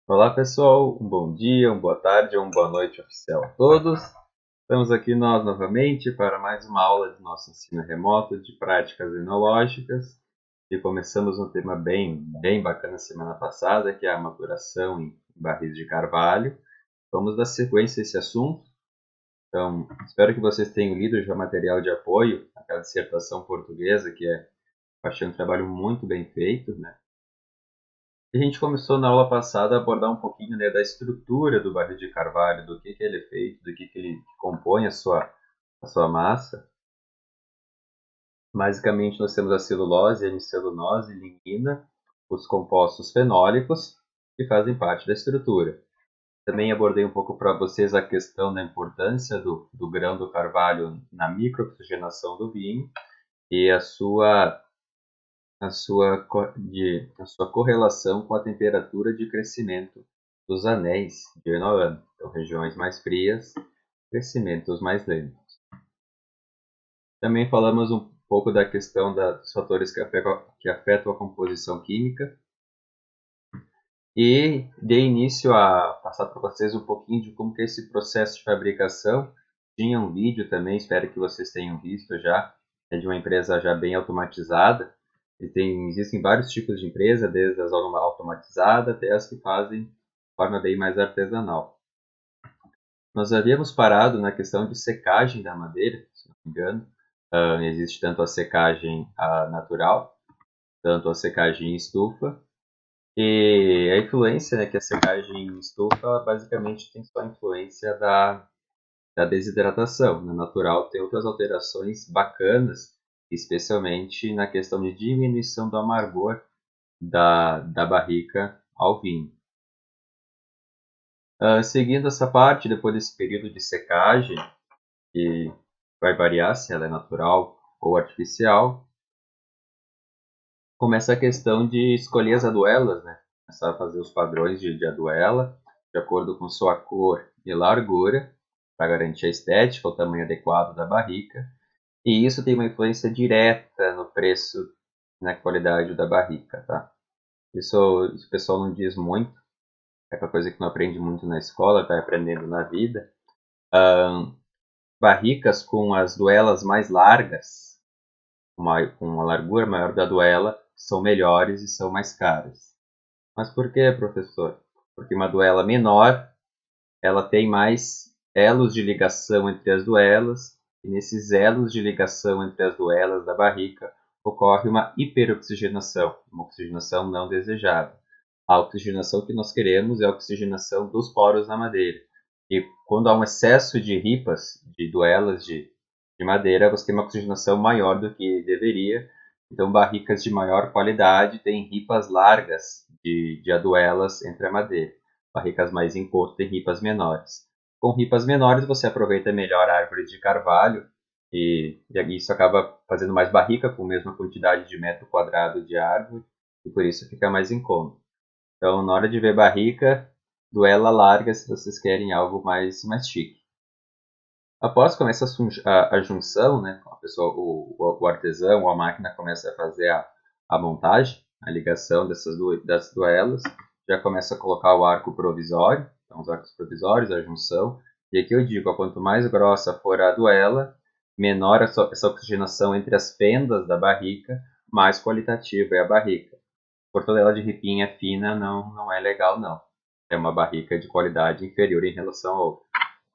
Olá pessoal, um bom dia, uma boa tarde ou uma boa noite oficial a todos. Estamos aqui nós novamente para mais uma aula de nosso ensino remoto de práticas enológicas e começamos um tema bem bacana semana passada, que é a maturação em barris de carvalho. Vamos dar sequência a esse assunto. Então, espero que vocês tenham lido já o material de apoio, aquela dissertação portuguesa que achei um trabalho muito bem feito, né? A gente começou na aula passada a abordar um pouquinho, né, da estrutura do barril de carvalho, do que ele é feito, do que ele compõe a sua massa. Basicamente, nós temos a celulose, a hemicelulose, lignina, os compostos fenólicos, que fazem parte da estrutura. Também abordei um pouco para vocês a questão da importância do grão do carvalho na microoxigenação do vinho e a sua correlação com a temperatura de crescimento dos anéis de ano a ano. Então, regiões mais frias, crescimentos mais lentos. Também falamos um pouco da questão dos fatores que afetam a composição química e dei início a passar para vocês um pouquinho de como que é esse processo de fabricação. Tinha um vídeo também, espero que vocês tenham visto já, é de uma empresa já bem automatizada. Existem vários tipos de empresa, desde as automatizadas até as que fazem de forma bem mais artesanal. Nós havíamos parado na questão de secagem da madeira, se não me engano. Existe tanto a secagem natural, tanto a secagem em estufa. E a influência, né, que a secagem em estufa basicamente tem só a influência da desidratação. Na natural tem outras alterações bacanas, especialmente na questão de diminuição do amargor da barrica ao vinho. Seguindo essa parte, depois desse período de secagem, que vai variar se ela é natural ou artificial, começa a questão de escolher as aduelas, né? Começar a fazer os padrões de aduela, de acordo com sua cor e largura, para garantir a estética, o tamanho adequado da barrica. E isso tem uma influência direta no preço e na qualidade da barrica, tá? Isso o pessoal não diz muito, é uma coisa que não aprende muito na escola, vai aprendendo na vida. Barricas com as duelas mais largas, com uma largura maior da duela, são melhores e são mais caras. Mas por que, professor? Porque uma duela menor, ela tem mais elos de ligação entre as duelas, e nesses elos de ligação entre as duelas da barrica ocorre uma hiperoxigenação, uma oxigenação não desejada. A oxigenação que nós queremos é a oxigenação dos poros na madeira. E quando há um excesso de ripas, de duelas de madeira, você tem uma oxigenação maior do que deveria. Então, barricas de maior qualidade têm ripas largas de aduelas entre a madeira. Barricas mais em conta têm ripas menores. Com ripas menores, você aproveita melhor a árvore de carvalho e isso acaba fazendo mais barrica com a mesma quantidade de metro quadrado de árvore e por isso fica mais em conta. Então, na hora de ver barrica, duela larga se vocês querem algo mais chique. Após começa a junção, né, a pessoa, o artesão ou a máquina começa a fazer a montagem, a ligação das duelas, já começa a colocar o arco provisório, então os arcos provisórios, a junção. E aqui eu digo, quanto mais grossa for a duela, menor essa oxigenação entre as fendas da barrica, mais qualitativa é a barrica. Por ela de ripinha fina não é legal, não. É uma barrica de qualidade inferior em relação ao outro.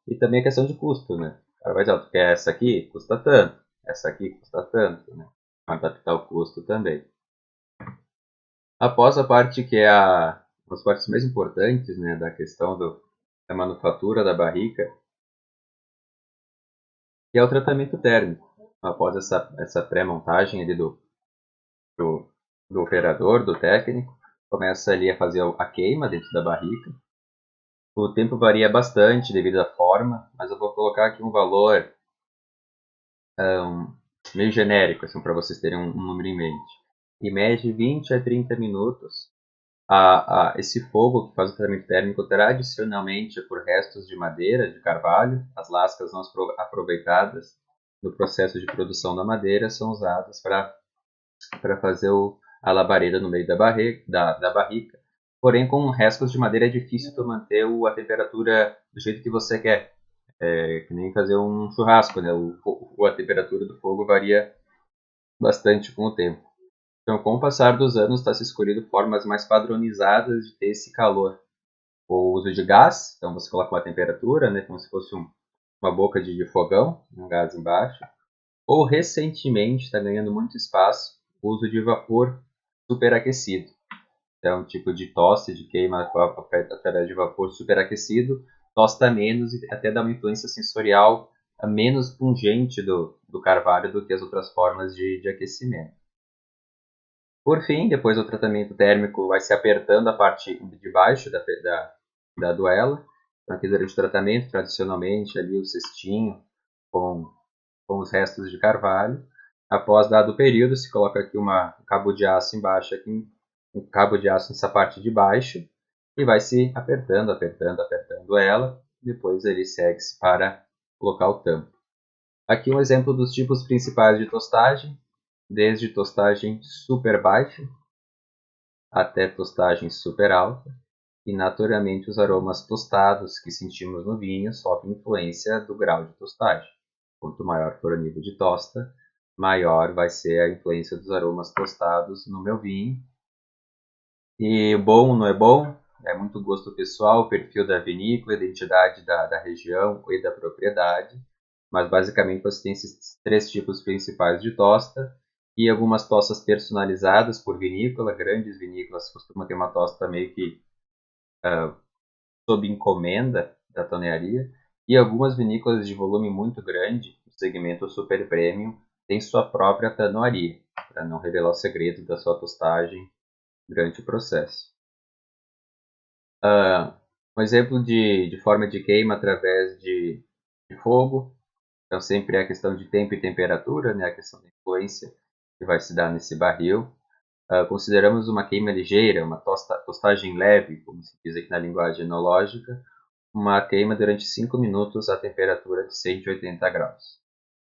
E também a questão de custo, né? O cara vai dizer, tu quer essa aqui? Custa tanto. Essa aqui custa tanto, né? Adaptar o custo também. Após a parte que é uma das partes mais importantes, né, da questão da manufatura da barrica, que é o tratamento térmico. Após essa pré-montagem ali do, do operador, do técnico, começa ali a fazer a queima dentro da barrica. O tempo varia bastante devido à forma, mas eu vou colocar aqui um valor meio genérico, assim, para vocês terem um número em mente. Em média, 20 a 30 minutos. Esse fogo que faz o tratamento térmico tradicionalmente é por restos de madeira, de carvalho. As lascas não aproveitadas no processo de produção da madeira são usadas para fazer a labareda no meio da barrica. Porém, com restos de madeira é difícil tu manter a temperatura do jeito que você quer. É que nem fazer um churrasco, né? A temperatura do fogo varia bastante com o tempo. Então, com o passar dos anos, está se escolhendo formas mais padronizadas de ter esse calor. O uso de gás, então você coloca uma temperatura, né, como se fosse uma boca de fogão, um gás embaixo. Ou recentemente está ganhando muito espaço o uso de vapor superaquecido. É um tipo de toste, de queima através de vapor superaquecido, tosta menos e até dá uma influência sensorial menos pungente do carvalho do que as outras formas de aquecimento. Por fim, depois do tratamento térmico, vai se apertando a parte de baixo da duela. Então, aqui durante o tratamento, tradicionalmente, ali o cestinho com os restos de carvalho. Após dado o período, se coloca aqui um cabo de aço embaixo, aqui, um cabo de aço nessa parte de baixo, e vai se apertando, apertando, apertando ela. Depois ele segue-se para colocar o tampo. Aqui um exemplo dos tipos principais de tostagem, desde tostagem super baixa até tostagem super alta, e naturalmente os aromas tostados que sentimos no vinho sofrem influência do grau de tostagem. Quanto maior for o nível de tosta, maior vai ser a influência dos aromas tostados no meu vinho. E bom não é bom, é muito gosto pessoal, perfil da vinícola, identidade da região e da propriedade. Mas basicamente você tem esses três tipos principais de tosta e algumas tostas personalizadas por vinícola. Grandes vinícolas costumam ter uma tosta meio que sob encomenda da tornearia, e algumas vinícolas de volume muito grande, no segmento super premium, têm sua própria tanoaria, para não revelar os segredos da sua tostagem durante o processo. Um exemplo de forma de queima através de fogo, então sempre é a questão de tempo e temperatura, né, a questão da influência que vai se dar nesse barril. Consideramos uma queima ligeira, uma tostagem leve, como se diz aqui na linguagem enológica, uma queima durante 5 minutos a temperatura de 180 graus.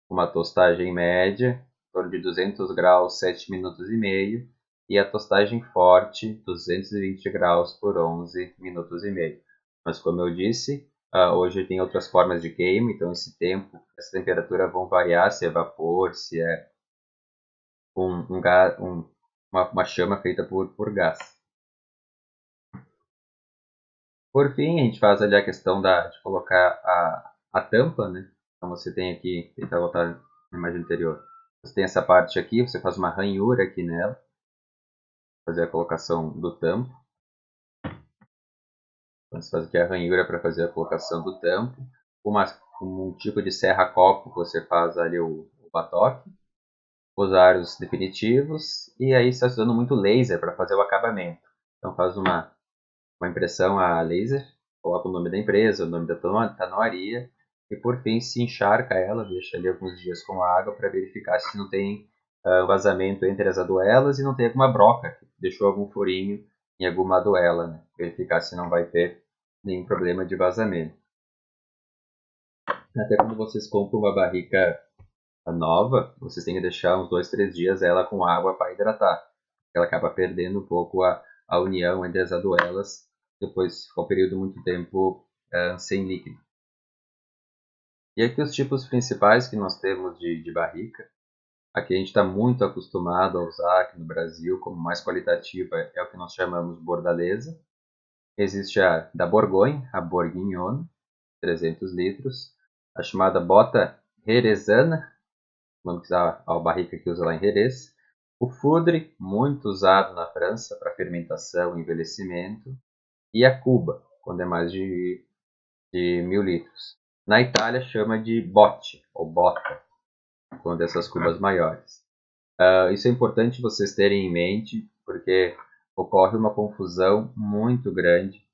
Uma tostagem média, em torno de 200 graus, 7 minutos e meio. E a tostagem forte, 220 graus por 11 minutos e meio. Mas como eu disse, hoje tem outras formas de queima, então esse tempo, essa temperatura vão variar, se é vapor, se é uma chama feita por gás. Por fim, a gente faz ali a questão de colocar a tampa, né? Então você tem aqui, tentar voltar na imagem anterior. Você tem essa parte aqui, você faz uma ranhura aqui nela, fazer a colocação do tampo. Então você faz aqui a ranhura para fazer a colocação do tampo. Um tipo de serra-copo, você faz ali o batoque, os aros definitivos, e aí está usando muito laser para fazer o acabamento. Então faz uma impressão a laser, coloca o nome da empresa, o nome da tanoaria e por fim se encharca ela, deixa ali alguns dias com água para verificar se não tem vazamento entre as aduelas e não tem alguma broca, que deixou algum furinho em alguma aduela, né? Verificar se não vai ter nenhum problema de vazamento. Até quando vocês compram uma barrica nova, vocês têm que deixar uns 2, 3 dias ela com água para hidratar. Ela acaba perdendo um pouco a união entre as aduelas, depois ficou um período muito tempo sem líquido. E aqui os tipos principais que nós temos de barrica. Aqui a gente está muito acostumado a usar aqui no Brasil como mais qualitativa é o que nós chamamos bordaleza. Existe a da Borgonha, a Bourguignon, 300 litros. A chamada bota jerezana, nome que a barrica que usa lá em Jerez. O Foudre, muito usado na França para fermentação e envelhecimento. E a Cuba, quando é mais de 1000 litros. Na Itália chama de bote, ou bota, quando essas cubas maiores. Isso é importante vocês terem em mente, porque ocorre uma confusão muito grande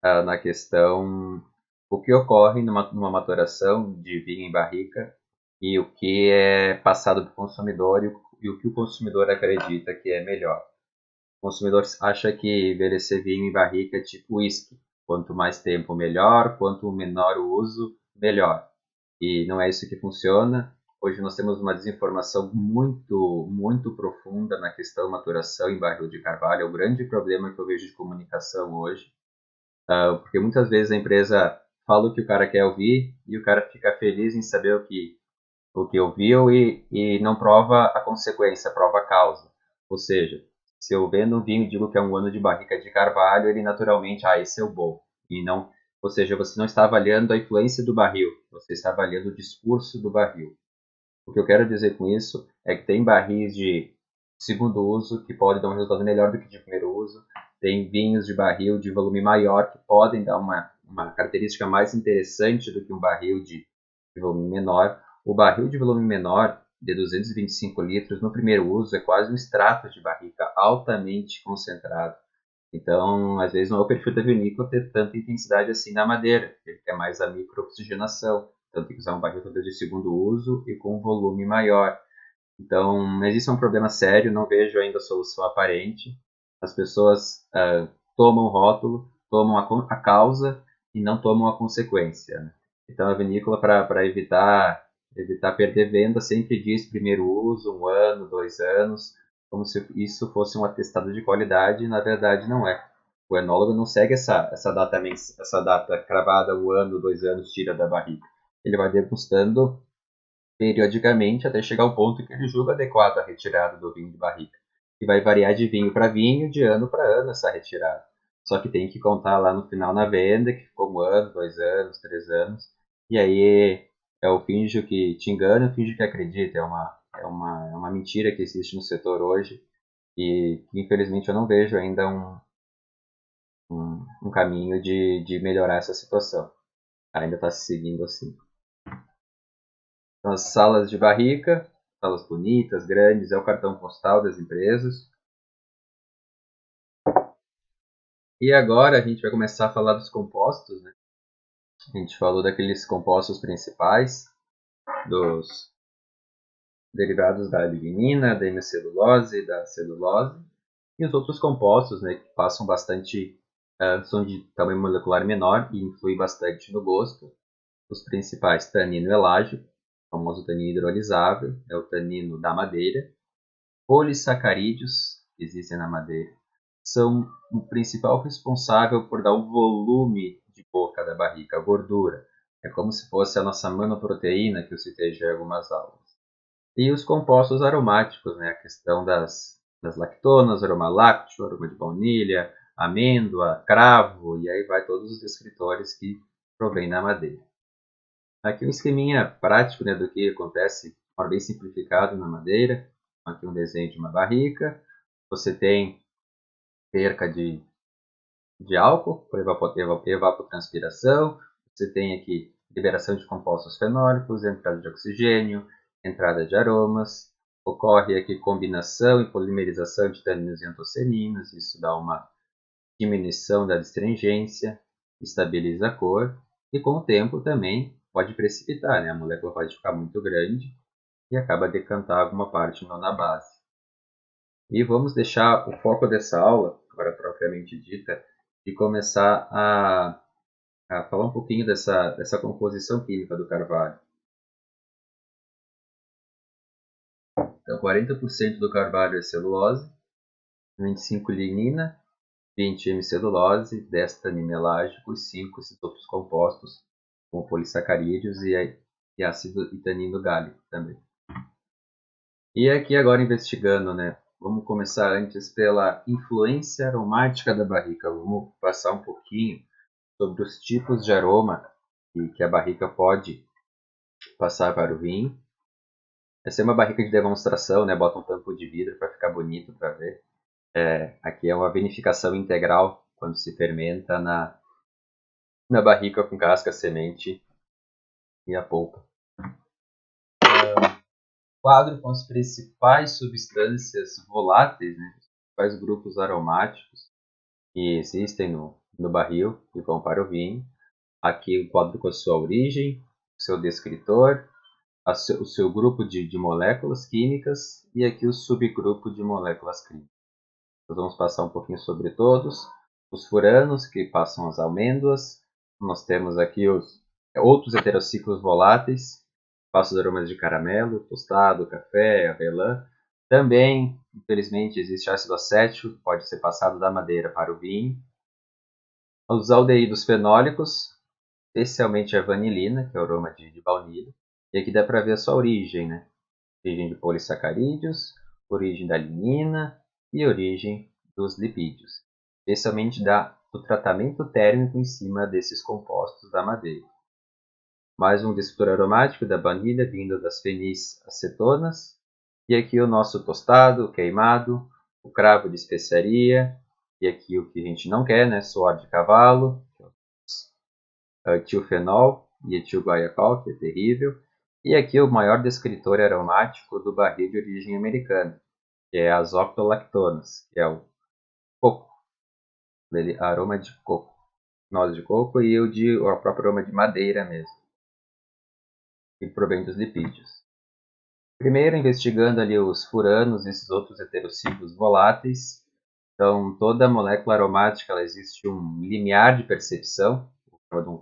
na questão o que ocorre numa maturação de vinho em barrica e o que é passado para o consumidor e o que o consumidor acredita que é melhor. O consumidor acha que envelhecer vinho em barrica é tipo whisky. Quanto mais tempo, melhor. Quanto menor o uso, melhor. E não é isso que funciona. Hoje nós temos uma desinformação muito profunda na questão da maturação em barril de carvalho. É o grande problema que eu vejo de comunicação hoje, porque muitas vezes a empresa fala o que o cara quer ouvir e o cara fica feliz em saber o que ouviu e não prova a consequência, prova a causa. Ou seja, se eu vendo um vinho e digo que é um ano de barrica de carvalho, ele naturalmente, esse é o bom. E não, ou seja, você não está avaliando a influência do barril, você está avaliando o discurso do barril. O que eu quero dizer com isso é que tem barris de segundo uso que podem dar um resultado melhor do que de primeiro uso. Tem vinhos de barril de volume maior que podem dar uma característica mais interessante do que um barril de volume menor. O barril de volume menor, de 225 litros, no primeiro uso, é quase um extrato de barrica altamente concentrado. Então, às vezes, não é o perfil da vinícola ter tanta intensidade assim na madeira, ele quer mais a microoxigenação. Então, tem que usar um barril talvez de segundo uso e com um volume maior. Então, mas isso é um problema sério, não vejo ainda solução aparente. As pessoas tomam o rótulo, tomam a causa e não tomam a consequência. Né? Então, a vinícola, para evitar perder venda, sempre diz primeiro uso, 1 ano, 2 anos, como se isso fosse um atestado de qualidade, e na verdade não é. O enólogo não segue essa data cravada, 1 ano, 2 anos, tira da barrica. Ele vai degustando periodicamente até chegar ao ponto que ele julga adequado a retirada do vinho de barrica. E vai variar de vinho para vinho, de ano para ano essa retirada. Só que tem que contar lá no final na venda que ficou 1 ano, 2 anos, 3 anos. E aí é o finjo que te engana, o finjo que acredita. É uma mentira que existe no setor hoje e que infelizmente eu não vejo ainda um caminho de melhorar essa situação. Ainda está se seguindo assim. Então, as salas de barrica, salas bonitas, grandes, é o cartão postal das empresas. E agora a gente vai começar a falar dos compostos, né? A gente falou daqueles compostos principais, dos derivados da lignina, da hemicelulose, da celulose, e os outros compostos, né, que passam bastante, são de tamanho molecular menor e influem bastante no gosto. Os principais, tanino elágico, o famoso tanino hidrolisável, é o tanino da madeira. Polissacarídeos, que existem na madeira, são o principal responsável por dar o volume de boca da barrica, a gordura. É como se fosse a nossa manoproteína que eu citei já em algumas aulas. E os compostos aromáticos, né? A questão das lactonas, aroma lácteo, aroma de baunilha, amêndoa, cravo, e aí vai todos os descritores que provém da madeira. Aqui um esqueminha prático, né, do que acontece, bem simplificado na madeira. Aqui um desenho de uma barrica. Você tem perca de álcool por evapotranspiração. Você tem aqui liberação de compostos fenólicos, entrada de oxigênio, entrada de aromas. Ocorre aqui combinação e polimerização de taninos e antocianinas. Isso dá uma diminuição da astringência, estabiliza a cor e com o tempo também pode precipitar, né? A molécula pode ficar muito grande e acaba decantar alguma parte na base. E vamos deixar o foco dessa aula, agora propriamente dita, de começar a falar um pouquinho dessa composição química do carvalho. Então, 40% do carvalho é celulose, 25% lignina, 20 hemicelulose, 10 tanino elágico e 5 esses outros compostos, como polissacarídeos e ácido e tanino gálico também. E aqui agora investigando, né? Vamos começar antes pela influência aromática da barrica. Vamos passar um pouquinho sobre os tipos de aroma que a barrica pode passar para o vinho. Essa é uma barrica de demonstração, né? Bota um tampo de vidro para ficar bonito para ver. Aqui é uma vinificação integral quando se fermenta na barrica com casca, semente e a polpa. Quadro com as principais substâncias voláteis, né? Os principais grupos aromáticos que existem no barril e vão para o vinho. Aqui o quadro com a sua origem, o seu descritor, o seu grupo de moléculas químicas e aqui o subgrupo de moléculas químicas. Nós vamos passar um pouquinho sobre todos. Os furanos, que passam as amêndoas. Nós temos aqui os outros heterociclos voláteis, Faço os aromas de caramelo, tostado, café, avelã. Também, infelizmente, existe ácido acético, pode ser passado da madeira para o vinho. Os aldeídos fenólicos, especialmente a vanilina, que é o aroma de baunilha. E aqui dá para ver a sua origem, né? Origem de polissacarídeos, origem da lignina e origem dos lipídios. Especialmente do tratamento térmico em cima desses compostos da madeira. Mais um descritor aromático da baunilha vindo das fenis acetonas. E aqui o nosso tostado, queimado, o cravo de especiaria. E aqui o que a gente não quer, né? Suor de cavalo, etilfenol e etilguaiacol, que é terrível. E aqui o maior descritor aromático do barril de origem americana, que é as octolactonas, que é o coco, aroma de coco, noz de coco e o próprio aroma de madeira mesmo, que provém dos lipídios. Primeiro, investigando ali os furanos e esses outros heterociclos voláteis. Então, toda molécula aromática ela existe um limiar de percepção,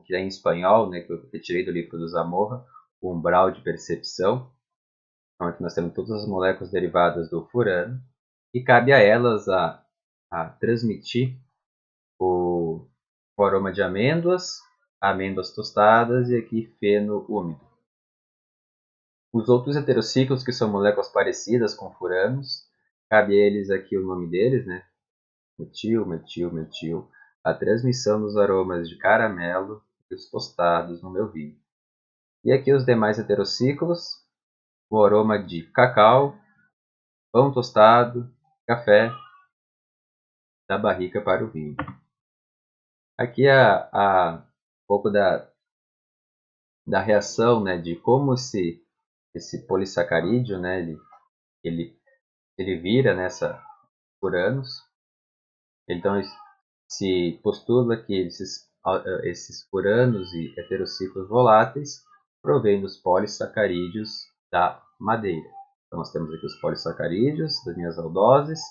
que é em espanhol, né, que eu retirei do livro do Zamorra, o umbral de percepção. Então, aqui nós temos todas as moléculas derivadas do furano e cabe a elas a transmitir o aroma de amêndoas, amêndoas tostadas e aqui feno úmido. Os outros heterociclos, que são moléculas parecidas com furanos, cabe a eles aqui o nome deles, né? Metil, metil, metil. A transmissão dos aromas de caramelo e os tostados no meu vinho. E aqui os demais heterociclos, o aroma de cacau, pão tostado, café, da barrica para o vinho. Aqui um pouco da reação, né, de como esse polissacarídeo, né, ele vira nessa por anos. Então se postula que esses furanos e heterociclos voláteis provêm dos polissacarídeos da madeira. Então nós temos aqui os polissacarídeos das minhas aldoses,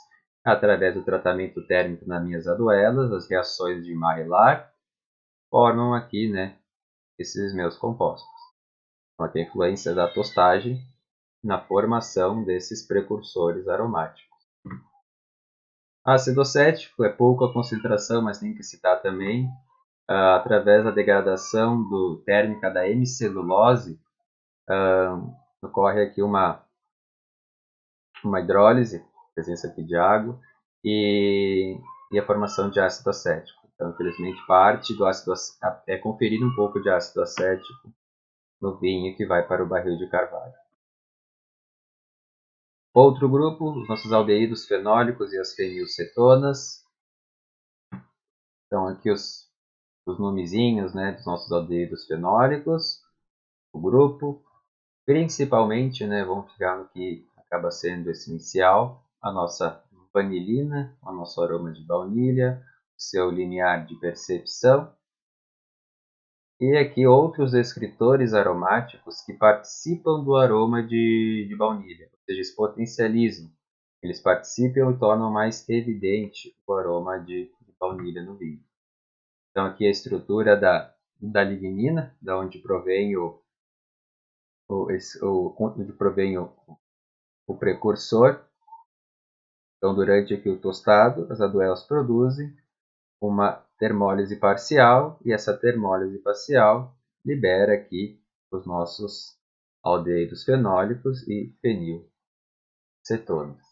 através do tratamento térmico nas minhas aduelas, as reações de Maillard formam aqui, né, esses meus compostos. Então aqui a influência da tostagem na formação desses precursores aromáticos. Ácido acético é pouco a concentração, mas tem que citar também, através da degradação térmica da hemicelulose, ocorre aqui uma hidrólise, presença aqui de água, e a formação de ácido acético. Então, infelizmente, parte do ácido é conferido um pouco de ácido acético no vinho que vai para o barril de carvalho. Outro grupo, os nossos aldeídos fenólicos e as fenilcetonas. Então, aqui os nomezinhos, né, dos nossos aldeídos fenólicos, o grupo. Principalmente, né, vamos ficar no que acaba sendo essencial, a nossa vanilina, o nosso aroma de baunilha, o seu limiar de percepção. E aqui outros descritores aromáticos que participam do aroma de baunilha, ou seja, eles potencializam. Eles participam e tornam mais evidente o aroma de baunilha no vinho. Então aqui a estrutura da lignina, da onde provém onde provém o precursor. Então, durante aqui o tostado, as aduelas produzem uma termólise parcial e essa termólise parcial libera aqui os nossos aldeídos fenólicos e fenilcetonas.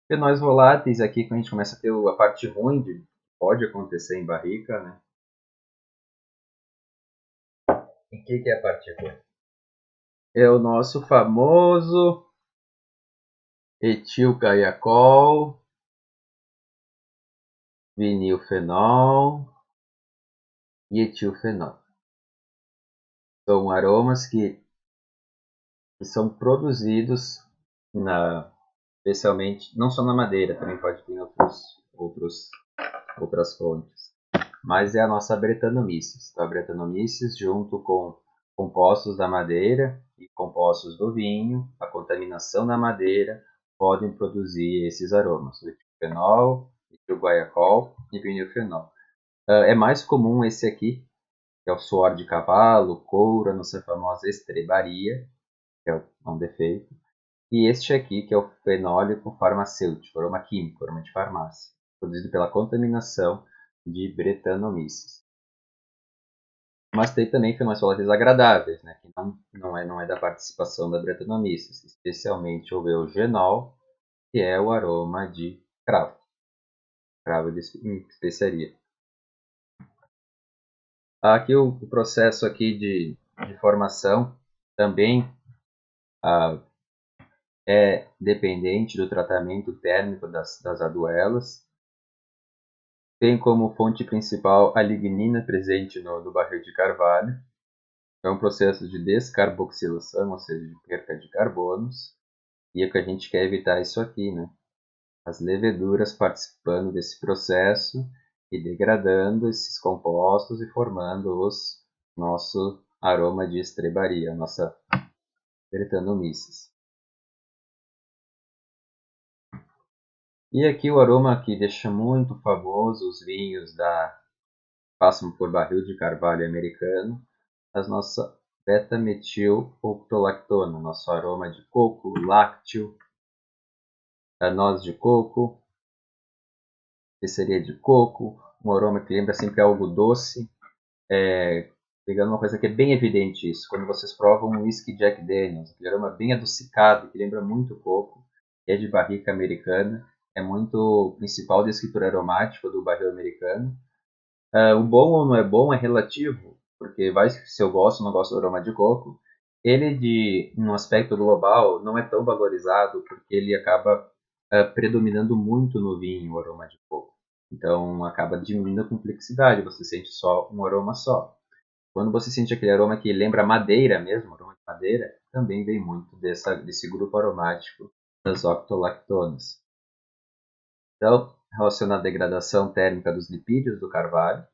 Fenóis voláteis aqui, quando a gente começa a ter a parte ruim de pode acontecer em barrica, né? E o que é a parte ruim? É o nosso famoso etilgaiacol, vinilfenol e etilfenol. São aromas que são produzidos especialmente, não só na madeira, também pode ter em outras fontes. Mas é a nossa Brettanomyces. Então, a Brettanomyces, junto com compostos da madeira e compostos do vinho, a contaminação da madeira, podem produzir esses aromas, o etilfenol, etilguaiacol e vinilfenol. É mais comum esse aqui, que é o suor de cavalo, couro, a nossa famosa estrebaria, que é um defeito. E este aqui, que é o fenólico farmacêutico, aroma químico, aroma de farmácia, produzido pela contaminação de Brettanomyces. Mas tem também fenóis voláteis agradáveis, né, que não é da participação da Brettanomyces, especialmente o eugenol, que é o aroma de cravo de especiaria. Aqui o processo aqui de formação também é dependente do tratamento térmico das aduelas. Tem como fonte principal a lignina presente no barril de carvalho. É um processo de descarboxilação, ou seja, de perca de carbonos. E o que a gente quer evitar é isso aqui, né? As leveduras participando desse processo e degradando esses compostos e formando o nosso aroma de estrebaria, a nossa Brettanomyces. E aqui o aroma que deixa muito famoso os vinhos passam por barril de carvalho americano, a nossa beta-metil-octolactona, nosso aroma de coco, lácteo, a noz de coco, especiaria de coco, um aroma que lembra sempre algo doce, pegando uma coisa que é bem evidente isso, quando vocês provam um whisky Jack Daniels, aquele aroma bem adocicado, que lembra muito coco, é de barrica americana, é muito o principal descritor aromático do barril americano. O bom ou não é bom é relativo, porque vai se eu gosto ou não gosto do aroma de coco. Ele, no aspecto global, não é tão valorizado porque ele acaba predominando muito no vinho, o aroma de coco. Então acaba diminuindo a complexidade, você sente só um aroma só. Quando você sente aquele aroma que lembra madeira mesmo, aroma de madeira, também vem muito desse grupo aromático das octolactonas. Então, relacionado à degradação térmica dos lipídios do carvalho,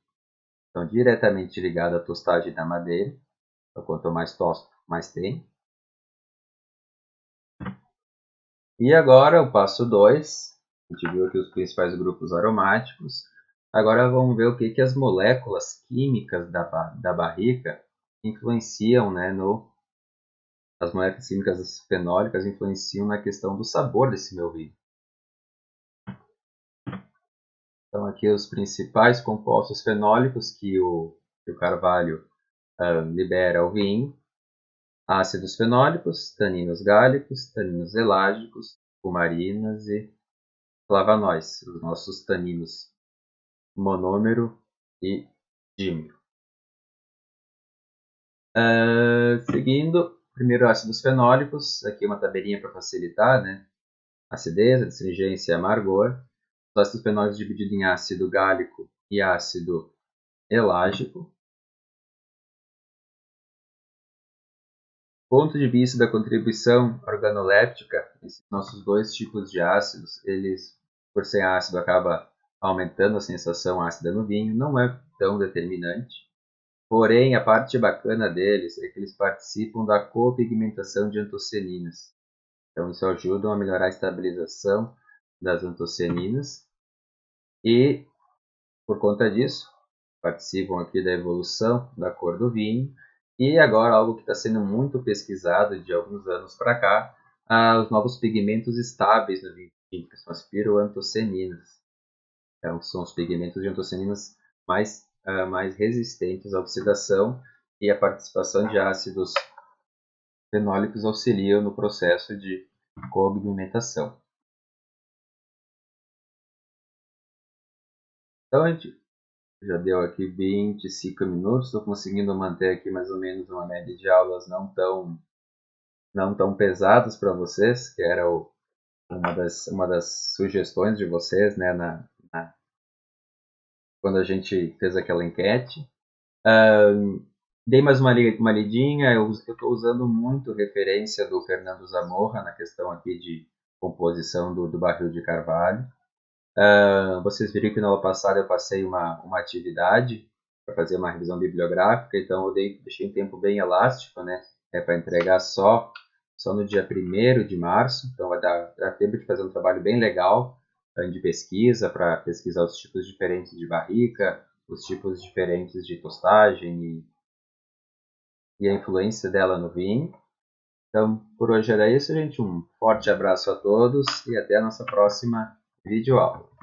estão diretamente ligados à tostagem da madeira. Então, quanto mais tosto, mais tem. E agora, o passo 2. A gente viu aqui os principais grupos aromáticos. Agora vamos ver o que as moléculas químicas da barrica influenciam, né, as moléculas químicas fenólicas influenciam na questão do sabor desse meu vinho. Então aqui os principais compostos fenólicos que o carvalho libera ao vinho: ácidos fenólicos, taninos gálicos, taninos elágicos, cumarinas e flavanoides, os nossos taninos monômero e dímero. Seguindo, primeiro ácidos fenólicos, aqui uma tabelinha para facilitar, né? Acidez, astringência e amargor. Os ácidos fenólicos divididos em ácido gálico e ácido elágico. Ponto de vista da contribuição organoléptica, esses nossos dois tipos de ácidos, eles, por ser ácido, acaba aumentando a sensação ácida no vinho, não é tão determinante. Porém, a parte bacana deles é que eles participam da copigmentação de antocianinas. Então, isso ajuda a melhorar a estabilização das antocianinas e, por conta disso, participam aqui da evolução da cor do vinho. E agora algo que está sendo muito pesquisado de alguns anos para cá, os novos pigmentos estáveis no vinho tinto, que são as piroantocianinas. Então, são os pigmentos de antocianinas mais resistentes à oxidação, e a participação de ácidos fenólicos auxilia no processo de copigmentação. Então, a gente já deu aqui 25 minutos, estou conseguindo manter aqui mais ou menos uma média de aulas não tão pesadas para vocês, que era uma das sugestões de vocês, né, quando a gente fez aquela enquete. Dei mais uma lidinha, eu estou usando muito referência do Fernando Zamorra na questão aqui de composição do barril de carvalho. Vocês viram que na aula passada eu passei uma atividade para fazer uma revisão bibliográfica, então eu deixei um tempo bem elástico, né, para entregar só no dia 1º de março, então vai dar tempo de fazer um trabalho bem legal de pesquisa, para pesquisar os tipos diferentes de barrica, os tipos diferentes de tostagem e a influência dela no vinho. Então, por hoje era isso, gente. Um forte abraço a todos e até a nossa próxima videoaula.